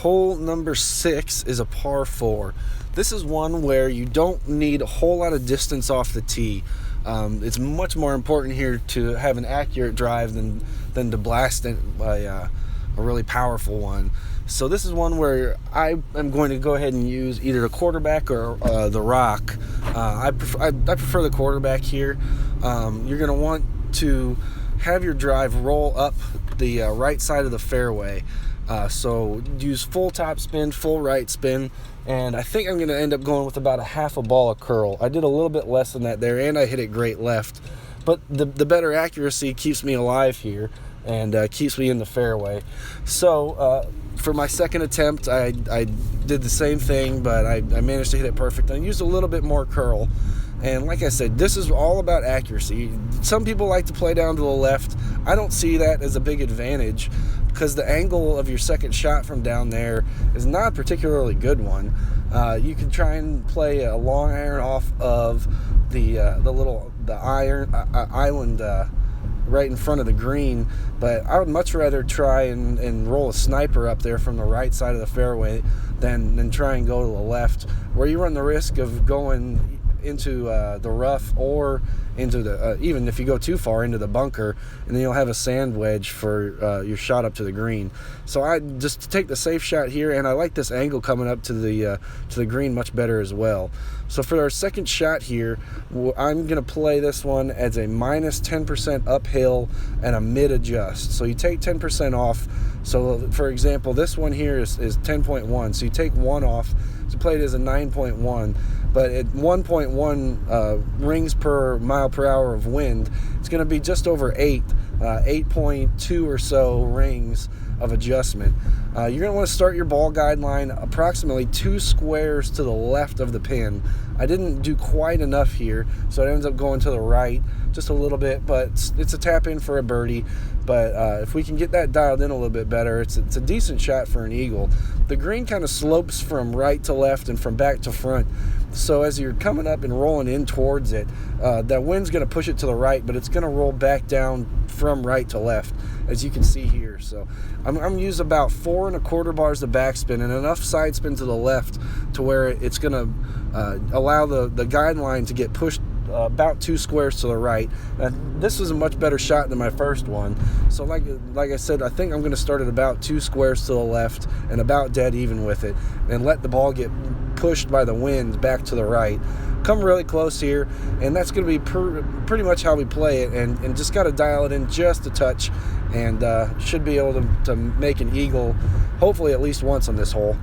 Hole number 6 is a par 4. This is one where you don't need a whole lot of distance off the tee. It's much more important here to have an accurate drive than to blast it by a really powerful one. So this is one where I am going to go ahead and use either the quarterback or the rock. I prefer the quarterback here. You're going to want to have your drive roll up the right side of the fairway. So use full top spin, full right spin, and I think I'm going to end up going with about a half a ball of curl. I did a little bit less than that there, and I hit it great left. But the better accuracy keeps me alive here and keeps me in the fairway. So for my second attempt, I did the same thing, but I managed to hit it perfect. I used a little bit more curl. And like I said, this is all about accuracy. Some people like to play down to the left. I don't see that as a big advantage because the angle of your second shot from down there is not a particularly good one. You can try and play a long iron off of the island right in front of the green, but I would much rather try and roll a sniper up there from the right side of the fairway than try and go to the left, where you run the risk of going into the rough or into the even if you go too far into the bunker, and then you'll have a sand wedge for your shot up to the green. So I just take the safe shot here, and I like this angle coming up to the green much better as well. So for our second shot here, I'm going to play this one as a minus 10% uphill and a mid adjust. So you take 10% off. So for example, this one here is 10.1. So you take 1 off. So play it as a 9.1. But at 1.1 rings per mile per hour of wind, it's going to be just over 8.2 or so rings of adjustment. You're going to want to start your ball guideline approximately 2 squares to the left of the pin. I didn't do quite enough here, so it ends up going to the right just a little bit, but it's a tap in for a birdie. But if we can get that dialed in a little bit better, it's a decent shot for an eagle. The green kind of slopes from right to left and from back to front. So as you're coming up and rolling in towards it, that wind's going to push it to the right, but it's going to roll back down from right to left, as you can see here. So I'm using about 4 1/4 bars of backspin and enough side spin to the left to where it's going to allow the guideline to get pushed about 2 squares to the right. This was a much better shot than my first one. So like I said, I think I'm going to start at about 2 squares to the left and about dead even with it, and let the ball get pushed by the wind back to the right. Come really close here, and that's going to be pretty much how we play it, and just got to dial it in just a touch, and should be able to make an eagle hopefully at least once on this hole.